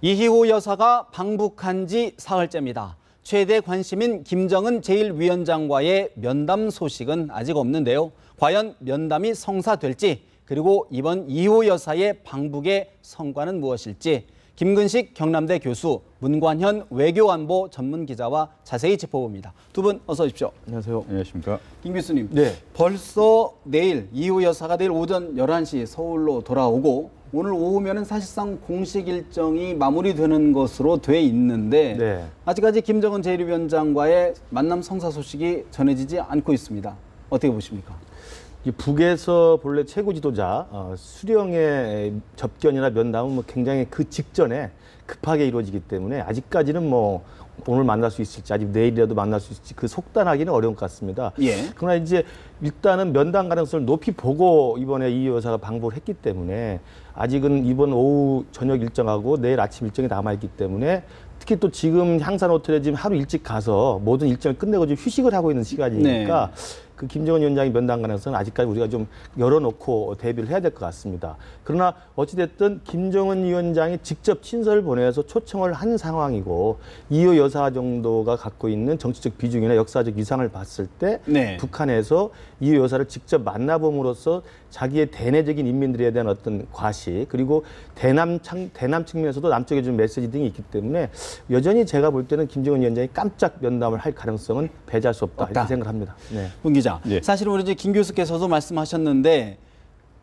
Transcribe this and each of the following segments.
이희호 여사가 방북한 지 사흘째입니다. 최대 관심인 김정은 제1위원장과의 면담 소식은 아직 없는데요. 과연 면담이 성사될지, 그리고 이번 이희호 여사의 방북의 성과는 무엇일지 김근식 경남대 교수, 문관현 외교안보 전문기자와 자세히 짚어봅니다. 두 분 어서 오십시오. 안녕하세요. 안녕하십니까. 김 교수님, 네. 벌써 내일 이희호 여사가 내일 오전 11시 서울로 돌아오고 오늘 오후면은 사실상 공식 일정이 마무리되는 것으로 돼 있는데 네. 아직까지 김정은 제1위원장과의 만남 성사 소식이 전해지지 않고 있습니다. 어떻게 보십니까? 북에서 본래 최고 지도자 수령의 접견이나 면담은 뭐 굉장히 그 직전에 급하게 이루어지기 때문에 아직까지는 뭐 오늘 만날 수 있을지, 아직 내일이라도 만날 수 있을지 그 속단하기는 어려운 것 같습니다. 예. 그러나 이제 일단은 면담 가능성을 높이 보고 이번에 이 여사가 방북을 했기 때문에 아직은 이번 오후 저녁 일정하고 내일 아침 일정이 남아있기 때문에 특히 또 지금 향산 호텔에 지금 하루 일찍 가서 모든 일정을 끝내고 지금 휴식을 하고 있는 시간이니까 그 김정은 위원장의 면담 가능성은 아직까지 우리가 좀 열어놓고 대비를 해야 될 것 같습니다. 그러나 어찌됐든 김정은 위원장이 직접 친서를 보내서 초청을 한 상황이고 이호 여사 정도가 갖고 있는 정치적 비중이나 역사적 위상을 봤을 때 북한에서 이호 여사를 직접 만나봄으로써 자기의 대내적인 인민들에 대한 어떤 과시, 그리고 대남 측면에서도 남쪽에 준 메시지 등이 있기 때문에 여전히 제가 볼 때는 김정은 위원장이 깜짝 면담을 할 가능성은 배제할 수 없다. 이렇게 생각합니다. 네. 문 기자, 네. 사실 우리 이제 김 교수께서도 말씀하셨는데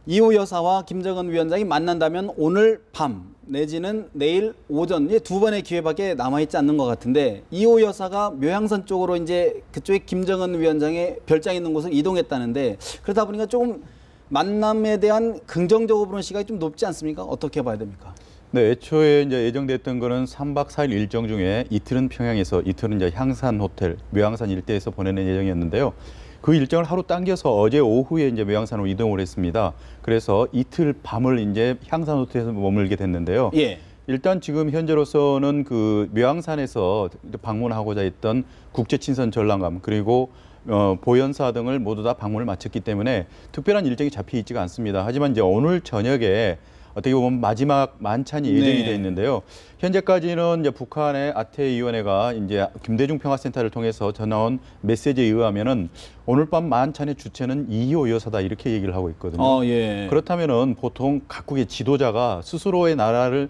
이호 여사와 김정은 위원장이 만난다면 오늘 밤 내지는 내일 오전 두 번의 기회밖에 남아있지 않는 것 같은데 이호 여사가 묘향산 쪽으로 이제 그쪽에 김정은 위원장의 별장이 있는 곳을 이동했다는데 그러다 보니까 조금 만남에 대한 긍정적으로 보는 시각이 좀 높지 않습니까? 어떻게 봐야 됩니까? 네, 애초에 이제 예정됐던 거는 3박 4일 일정 중에 이틀은 평양에서, 이틀은 이제 향산 호텔, 묘향산 일대에서 보내는 예정이었는데요. 그 일정을 하루 당겨서 어제 오후에 이제 묘향산으로 이동을 했습니다. 그래서 이틀 밤을 이제 향산 호텔에서 머물게 됐는데요. 예. 일단 지금 현재로서는 그 묘향산에서 방문하고자 했던 국제친선 전람감, 그리고 보현사 등을 모두 다 방문을 마쳤기 때문에 특별한 일정이 잡혀 있지가 않습니다. 하지만 이제 오늘 저녁에 어떻게 보면 마지막 만찬이 예정이 되어 있는데요. 현재까지는 이제 북한의 아태위원회가 이제 김대중 평화센터를 통해서 전해온 메시지에 의하면은 오늘 밤 만찬의 주체는 이희호 여사다 이렇게 얘기를 하고 있거든요. 예. 그렇다면은 보통 각국의 지도자가 스스로의 나라를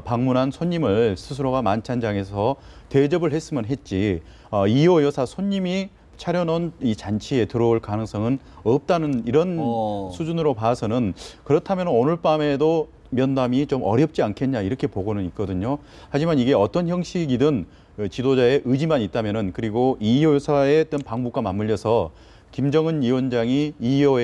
방문한 손님을 스스로가 만찬장에서 대접을 했으면 했지 이희호 여사 손님이 차려놓은 이 잔치에 들어올 가능성은 없다는 이런 수준으로 봐서는 그렇다면 오늘 밤에도 면담이 좀 어렵지 않겠냐 이렇게 보고는 있거든요. 하지만 이게 어떤 형식이든 지도자의 의지만 있다면은, 그리고 이희호 여사의 어떤 방북과 맞물려서 김정은 위원장이 이희호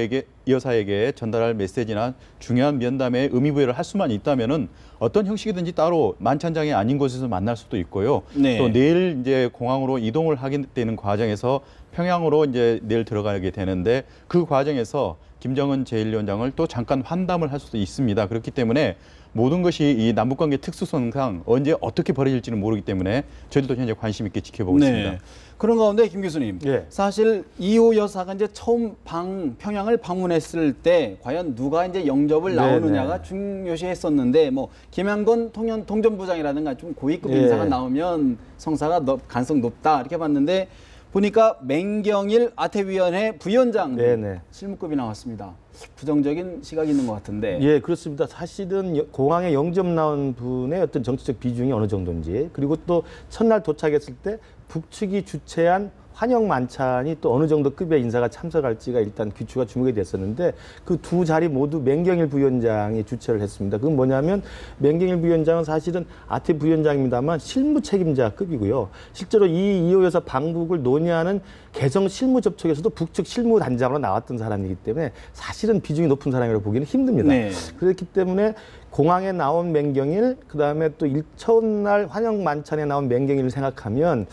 여사에게 전달할 메시지나 중요한 면담에 의미부여를 할 수만 있다면은 어떤 형식이든지 따로 만찬장이 아닌 곳에서 만날 수도 있고요. 또 내일 이제 공항으로 이동을 하게 되는 과정에서 평양으로 이제 내일 들어가게 되는데 그 과정에서 김정은 제1위원장을 또 잠깐 환담을 할 수도 있습니다. 그렇기 때문에 모든 것이 이 남북관계 특수성상 언제 어떻게 벌어질지는 모르기 때문에 저희도 현재 관심 있게 지켜보고 있습니다. 그런 가운데 김 교수님, 사실 이호 여사가 이제 처음 평양을 방문했을 때 과연 누가 이제 영접을 나오느냐가 중요시했었는데 뭐 김양건 통전부장이라든가 좀 고위급 인사가 나오면 성사가 가능성 높다 이렇게 봤는데 보니까 맹경일 아태위원회 부위원장 실무급이 나왔습니다. 부정적인 시각이 있는 것 같은데. 예, 그렇습니다. 사실은 공항에 영접 나온 분의 어떤 정치적 비중이 어느 정도인지, 그리고 또 첫날 도착했을 때 북측이 주최한 환영 만찬이 또 어느 정도 급의 인사가 참석할지가 일단 귀추가 주목이 됐었는데 그 두 자리 모두 맹경일 부위원장이 주최를 했습니다. 그건 뭐냐면 맹경일 부위원장은 사실은 아태 부위원장입니다만 실무 책임자급이고요. 실제로 이희호 여사 방북을 논의하는 개성 실무 접촉에서도 북측 실무단장으로 나왔던 사람이기 때문에 사실은 비중이 높은 사람이라고 보기는 힘듭니다. 그렇기 때문에 공항에 나온 맹경일, 그다음에 또 첫날 환영 만찬에 나온 맹경일을 생각하면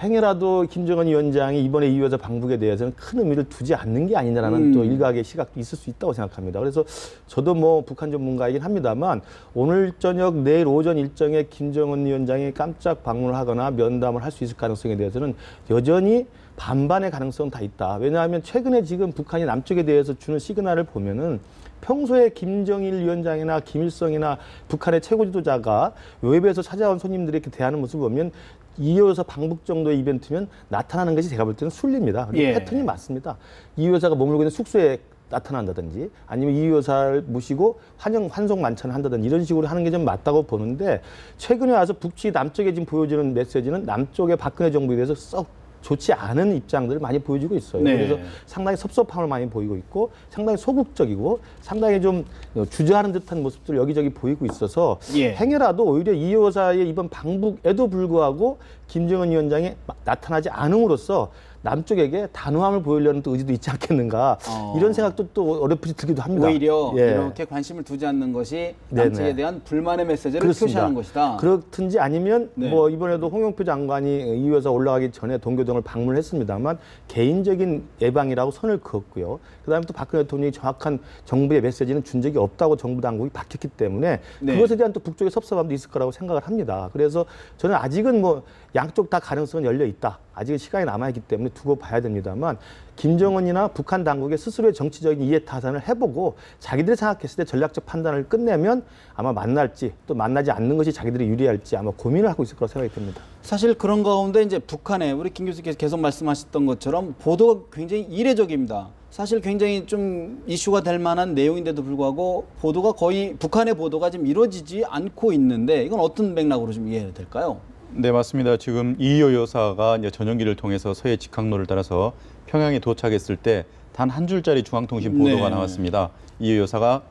행여라도 김정은 위원장이 이번에 이호 여사 방북에 대해서는 큰 의미를 두지 않는 게 아니냐라는 또 일각의 시각도 있을 수 있다고 생각합니다. 그래서 저도 뭐 북한 전문가이긴 합니다만 오늘 저녁 내일 오전 일정에 김정은 위원장이 깜짝 방문을 하거나 면담을 할 수 있을 가능성에 대해서는 여전히 반반의 가능성은 다 있다. 왜냐하면 최근에 지금 북한이 남쪽에 대해서 주는 시그널을 보면은 평소에 김정일 위원장이나 김일성이나 북한의 최고 지도자가 외부에서 찾아온 손님들에게 대하는 모습을 보면 이호 여사 방북 정도의 이벤트면 나타나는 것이 제가 볼 때는 순리입니다. 예. 패턴이 맞습니다. 이호 여사가 머물고 있는 숙소에 나타난다든지 아니면 이호 여사를 모시고 환송 만찬을 한다든지 이런 식으로 하는 게 좀 맞다고 보는데 최근에 와서 북측 남쪽에 지금 보여지는 메시지는 남쪽의 박근혜 정부에 대해서 썩 좋지 않은 입장들을 많이 보여주고 있어요. 네. 그래서 상당히 섭섭함을 많이 보이고 있고 상당히 소극적이고 상당히 좀 주저하는 듯한 모습들을 여기저기 보이고 있어서 예. 행여라도 오히려 이호 여사의 이번 방북에도 불구하고 김정은 위원장이 나타나지 않음으로써 남쪽에게 단호함을 보이려는 또 의지도 있지 않겠는가 이런 생각도 또 어렴풋이 들기도 합니다. 오히려 예. 이렇게 관심을 두지 않는 것이 남측에 네네. 대한 불만의 메시지를 그렇습니다. 표시하는 것이다. 그렇든지 아니면 네. 뭐 이번에도 홍영표 장관이 이호 여사 올라가기 전에 동교동을 방문했습니다만 개인적인 예방이라고 선을 그었고요. 그다음에 또 박근혜 대통령이 정확한 정부의 메시지는 준 적이 없다고 정부 당국이 밝혔기 때문에 네. 그것에 대한 또 북쪽의 섭섭함도 있을 거라고 생각을 합니다. 그래서 저는 아직은 뭐 양쪽 다 가능성은 열려 있다. 아직은 시간이 남아있기 때문에 두고 봐야 됩니다만 김정은이나 북한 당국의 스스로의 정치적인 이해 타산을 해보고 자기들이 생각했을 때 전략적 판단을 끝내면 아마 만날지 또 만나지 않는 것이 자기들이 유리할지 아마 고민을 하고 있을 거라고 생각이 듭니다. 사실 그런 가운데 이제 북한에 우리 김 교수께서 계속 말씀하셨던 것처럼 보도가 굉장히 이례적입니다. 사실 굉장히 좀 이슈가 될 만한 내용인데도 불구하고 보도가 거의 북한의 보도가 지금 이루어지지 않고 있는데 이건 어떤 맥락으로 좀 이해해야 될까요? 네, 맞습니다. 지금 이호 여사가 이제 전용기를 통해서 서해 직항로를 따라서 평양에 도착했을 때 단 한 줄짜리 중앙통신 보도가 네. 나왔습니다. 이호 여사가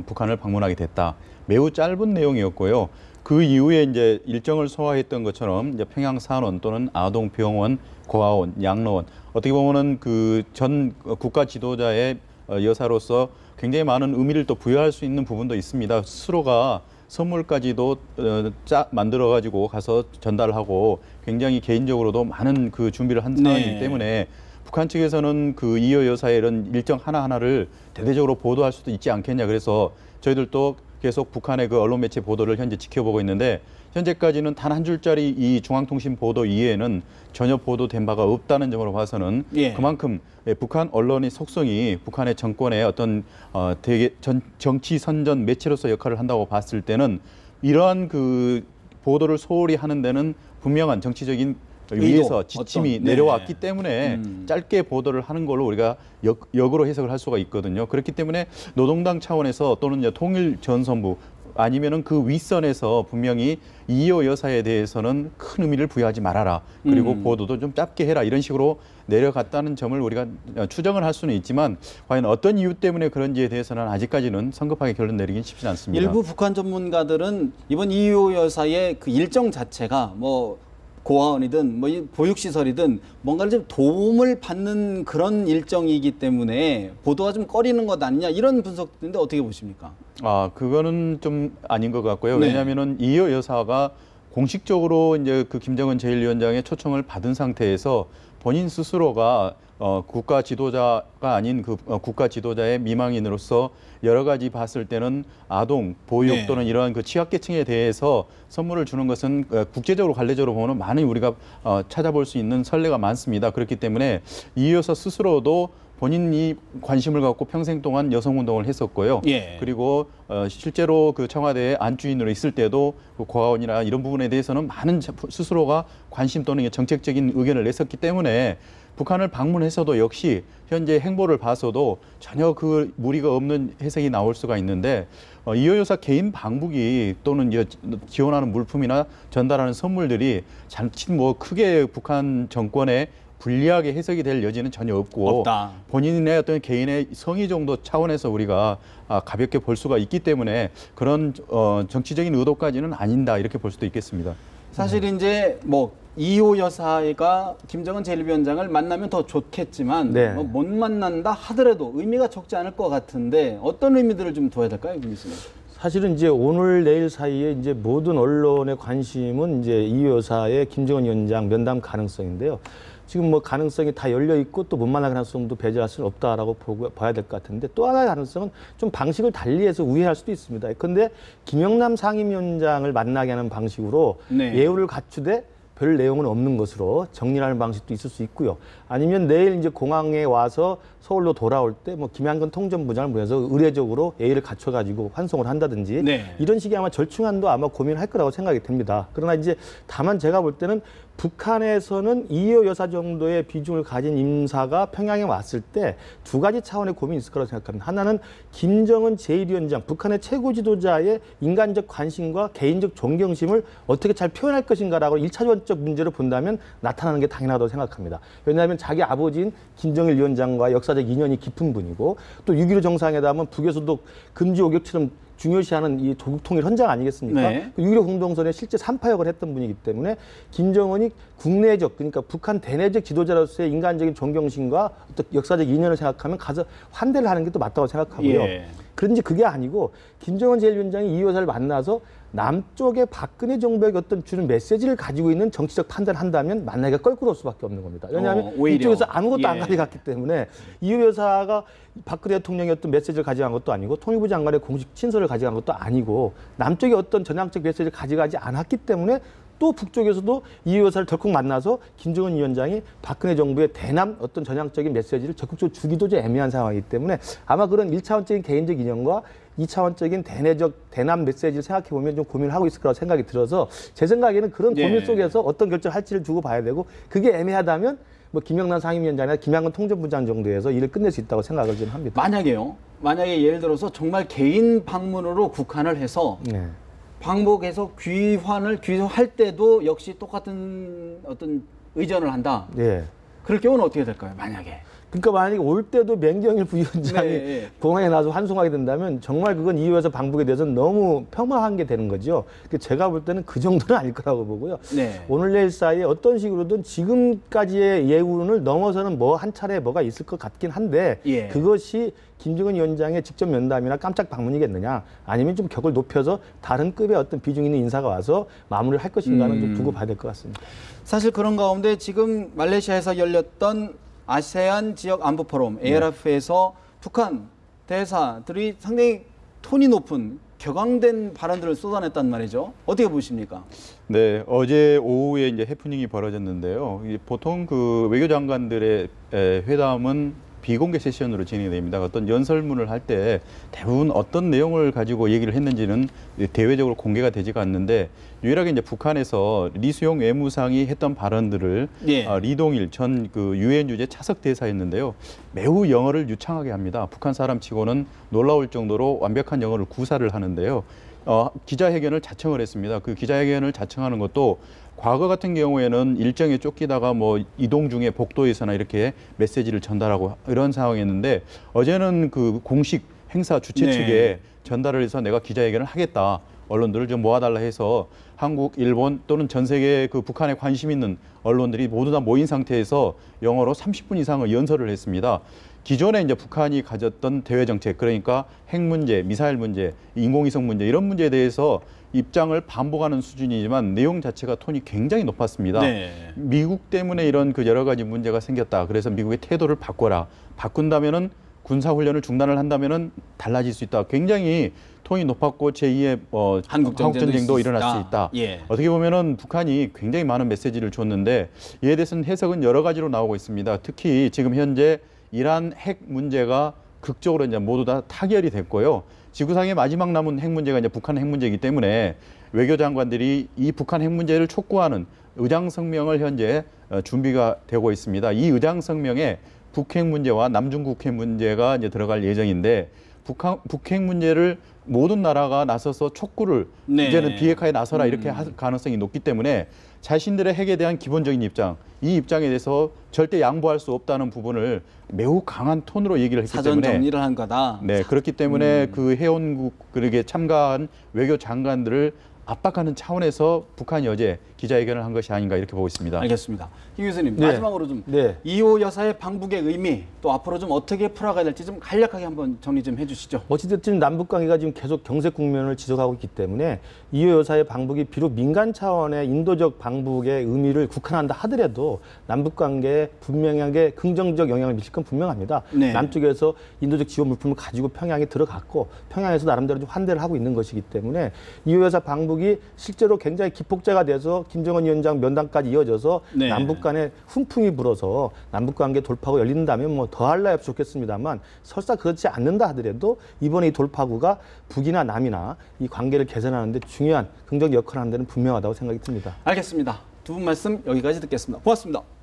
북한을 방문하게 됐다. 매우 짧은 내용이었고요. 그 이후에 이제 일정을 소화했던 것처럼 이제 평양 산원 또는 아동병원, 고아원, 양로원 어떻게 보면은 그 전 국가 지도자의 여사로서 굉장히 많은 의미를 또 부여할 수 있는 부분도 있습니다. 스스로가 선물까지도 만들어가지고 가서 전달하고 굉장히 개인적으로도 많은 그 준비를 한 상황이기 때문에 북한 측에서는 그 이호 여사의 이런 일정 하나하나를 대대적으로 보도할 수도 있지 않겠냐. 그래서 저희들도 계속 북한의 그 언론 매체 보도를 현재 지켜보고 있는데 현재까지는 단 한 줄짜리 이 중앙통신 보도 이외에는 전혀 보도된 바가 없다는 점으로 봐서는 그만큼 북한 언론의 속성이 북한의 정권의 어떤 되게 정치 선전 매체로서 역할을 한다고 봤을 때는 이러한 그 보도를 소홀히 하는 데는 분명한 정치적인 위에서 지침이 내려왔기 때문에 짧게 보도를 하는 걸로 우리가 역으로 해석을 할 수가 있거든요. 그렇기 때문에 노동당 차원에서 또는 통일전선부 아니면은 그 윗선에서 분명히 이호 여사에 대해서는 큰 의미를 부여하지 말아라. 그리고 보도도 좀 짧게 해라. 이런 식으로 내려갔다는 점을 우리가 추정을 할 수는 있지만 과연 어떤 이유 때문에 그런지에 대해서는 아직까지는 성급하게 결론 내리긴 쉽지 않습니다. 일부 북한 전문가들은 이번 이호 여사의 그 일정 자체가 뭐 고아원이든 뭐 보육시설이든 뭔가를 좀 도움을 받는 그런 일정이기 때문에 보도가 좀 꺼리는 것 아니냐 이런 분석인데 어떻게 보십니까? 그거는 좀 아닌 것 같고요. 왜냐하면은 이호 여사가 공식적으로 이제 그 김정은 제1위원장의 초청을 받은 상태에서 본인 스스로가 국가 지도자가 아닌 그 국가 지도자의 미망인으로서 여러 가지 봤을 때는 아동, 보육 또는 이러한 그 취약계층에 대해서 선물을 주는 것은 국제적으로 관례적으로 보면 많이 우리가 찾아볼 수 있는 선례가 많습니다. 그렇기 때문에 이호 여사 스스로도 본인이 관심을 갖고 평생 동안 여성운동을 했었고요. 그리고 실제로 그 청와대의 안주인으로 있을 때도 그 고아원이나 이런 부분에 대해서는 많은 스스로가 관심 또는 정책적인 의견을 냈었기 때문에 북한을 방문해서도 역시 현재 행보를 봐서도 전혀 그 무리가 없는 해석이 나올 수가 있는데 이호 여사 개인 방북이 또는 지원하는 물품이나 전달하는 선물들이 자칫 뭐 크게 북한 정권에 불리하게 해석이 될 여지는 전혀 없고 본인의 어떤 개인의 성의 정도 차원에서 우리가 가볍게 볼 수가 있기 때문에 그런 정치적인 의도까지는 아닌다 이렇게 볼 수도 있겠습니다. 사실 이제 뭐 이호 여사가 김정은 제1위원장을 만나면 더 좋겠지만 뭐 못 만난다 하더라도 의미가 적지 않을 것 같은데 어떤 의미들을 좀 둬야 될까요, 김 교수님? 사실은 이제 오늘 내일 사이에 이제 모든 언론의 관심은 이제 이호 여사의 김정은 위원장 면담 가능성인데요. 지금 뭐 가능성이 다 열려 있고 또 못 만날 가능성도 배제할 수는 없다라고 봐야 될 것 같은데 또 하나의 가능성은 좀 방식을 달리해서 우회할 수도 있습니다. 그런데 김영남 상임위원장을 만나게 하는 방식으로 예우를 갖추되 별 내용은 없는 것으로 정리하는 방식도 있을 수 있고요. 아니면 내일 이제 공항에 와서 서울로 돌아올 때 뭐 김양근 통전부장을 보내서 의례적으로 예의를 갖춰가지고 환송을 한다든지 네. 이런 식의 아마 절충안도 아마 고민할 거라고 생각이 됩니다. 그러나 이제 다만 제가 볼 때는 북한에서는 이호 여사 정도의 비중을 가진 인사가 평양에 왔을 때 두 가지 차원의 고민이 있을 거라고 생각합니다. 하나는 김정은 제1위원장, 북한의 최고 지도자의 인간적 관심과 개인적 존경심을 어떻게 잘 표현할 것인가라고 1차원적 문제를 본다면 나타나는 게 당연하다고 생각합니다. 왜냐하면 자기 아버지인 김정일 위원장과 역사적 인연이 깊은 분이고 또 6.15 정상회담은 북에서도 금지 오격처럼 중요시하는 이 조국 통일 헌장 아니겠습니까? 네. 6.15 공동선에 실제 참파역을 했던 분이기 때문에 김정은이 국내적, 그러니까 북한 대내적 지도자로서의 인간적인 존경심과 어떤 역사적 인연을 생각하면 가서 환대를 하는 게 또 맞다고 생각하고요. 예. 그런지 그게 아니고 김정은 제1위원장이 이 여사를 만나서 남쪽의 박근혜 정부에게 어떤 주는 메시지를 가지고 있는 정치적 판단을 한다면 만나기가 껄끄러울 수밖에 없는 겁니다. 왜냐하면 오히려. 이쪽에서 아무것도 안 예. 가져갔기 때문에 이 여사가 박근혜 대통령의 어떤 메시지를 가져간 것도 아니고 통일부 장관의 공식 친서를 가져간 것도 아니고 남쪽의 어떤 전향적 메시지를 가져가지 않았기 때문에 또 북쪽에서도 이 여사를 덜컥 만나서 김정은 위원장이 박근혜 정부의 대남 어떤 전향적인 메시지를 적극적으로 주기도 좀 애매한 상황이기 때문에 아마 그런 1차원적인 개인적 인연과 2차원적인 대남 메시지를 생각해 보면 좀 고민을 하고 있을 거라고 생각이 들어서 제 생각에는 그런 고민 예. 속에서 어떤 결정을 할지를 두고 봐야 되고 그게 애매하다면 뭐 김영남 상임위원장이나 김양근 통전부장 정도에서 일을 끝낼 수 있다고 생각을 좀 합니다. 만약에 예를 들어서 정말 개인 방문으로 국한을 해서 네. 방북해서 귀환할 때도 역시 똑같은 어떤 의전을 한다. 예. 그럴 경우는 어떻게 될까요? 만약에. 그러니까 만약에 올 때도 맹경일 부위원장이 네. 공항에 나서 환송하게 된다면 정말 그건 이후에서 방북에 대해서는 너무 폄하한 게 되는 거죠. 제가 볼 때는 그 정도는 아닐 거라고 보고요. 네. 오늘 내일 사이에 어떤 식으로든 지금까지의 예우를 넘어서는 뭐 한 차례 뭐가 있을 것 같긴 한데 예. 그것이 김정은 위원장의 직접 면담이나 깜짝 방문이겠느냐 아니면 좀 격을 높여서 다른 급의 어떤 비중 있는 인사가 와서 마무리를 할 것인가는 좀 두고 봐야 될 것 같습니다. 사실 그런 가운데 지금 말레이시아에서 열렸던 아세안 지역 안보 포럼 ARF에서 북한 대사들이 상당히 톤이 높은 격앙된 발언들을 쏟아냈단 말이죠. 어떻게 보십니까? 네, 어제 오후에 이제 해프닝이 벌어졌는데요. 보통 그 외교장관들의 회담은 비공개 세션으로 진행이 됩니다. 어떤 연설문을 할 때 대부분 어떤 내용을 가지고 얘기를 했는지는 대외적으로 공개가 되지가 않는데 유일하게 이제 북한에서 리수용 외무상이 했던 발언들을 예. 리동일 전 그 유엔 유죄 차석 대사였는데요. 매우 영어를 유창하게 합니다. 북한 사람치고는 놀라울 정도로 완벽한 영어를 구사를 하는데요. 기자회견을 자청을 했습니다. 그 기자회견을 자청하는 것도 과거 같은 경우에는 일정에 쫓기다가 뭐 이동 중에 복도에서나 이렇게 메시지를 전달하고 이런 상황이었는데 어제는 그 공식 행사 주최 네. 측에 전달을 해서 내가 기자회견을 하겠다. 언론들을 좀 모아달라 해서 한국, 일본 또는 전 세계 그 북한에 관심 있는 언론들이 모두 다 모인 상태에서 영어로 30분 이상을 연설을 했습니다. 기존에 이제 북한이 가졌던 대외 정책, 그러니까 핵 문제, 미사일 문제, 인공위성 문제 이런 문제에 대해서 입장을 반복하는 수준이지만 내용 자체가 톤이 굉장히 높았습니다. 네. 미국 때문에 이런 그 여러 가지 문제가 생겼다. 그래서 미국의 태도를 바꿔라. 바꾼다면은 군사훈련을 중단을 한다면은 달라질 수 있다. 굉장히 톤이 높았고 제2의 한국전쟁도 일어날 수 있다. 예. 어떻게 보면은 북한이 굉장히 많은 메시지를 줬는데 이에 대해서는 해석은 여러 가지로 나오고 있습니다. 특히 지금 현재 이란 핵 문제가 극적으로 이제 모두 다 타결이 됐고요. 지구상의 마지막 남은 핵 문제가 이제 북한 핵 문제이기 때문에 외교장관들이 이 북한 핵 문제를 촉구하는 의장 성명을 현재 준비가 되고 있습니다. 이 의장 성명에 북핵 문제와 남중국 핵 문제가 이제 들어갈 예정인데 북핵 문제를 모든 나라가 나서서 촉구를 네. 이제는 비핵화에 나서라 이렇게 할 가능성이 높기 때문에 자신들의 핵에 대한 기본적인 입장, 이 입장에 대해서 절대 양보할 수 없다는 부분을 매우 강한 톤으로 얘기를 했기 사전 때문에 정리를 한 거다. 네, 그렇기 때문에 그 회원국에 참가한 외교 장관들을 압박하는 차원에서 북한이 어제 기자회견을 한 것이 아닌가 이렇게 보고 있습니다. 알겠습니다. 김 교수님 네. 마지막으로 좀 네. 이호 여사의 방북의 의미 또 앞으로 좀 어떻게 풀어가야 될지 좀 간략하게 한번 정리 좀 해주시죠. 어찌됐든 남북 관계가 지금 계속 경색 국면을 지속하고 있기 때문에 이호 여사의 방북이 비록 민간 차원의 인도적 방북의 의미를 국한한다 하더라도 남북 관계에 분명하게 긍정적 영향을 미칠 건 분명합니다. 네. 남쪽에서 인도적 지원 물품을 가지고 평양에 들어갔고 평양에서 나름대로 좀 환대를 하고 있는 것이기 때문에 이호 여사 방북이 돌파국이 실제로 굉장히 기폭제가 돼서 김정은 위원장 면담까지 이어져서 네. 남북 간에 훈풍이 불어서 남북 관계 돌파구 열린다면 뭐 더할 나위 없이 좋겠습니다만 설사 그렇지 않는다 하더라도 이번에 이 돌파구가 북이나 남이나 이 관계를 개선하는 데 중요한 긍정 역할을 하는 데는 분명하다고 생각이 듭니다. 알겠습니다. 두 분 말씀 여기까지 듣겠습니다. 고맙습니다.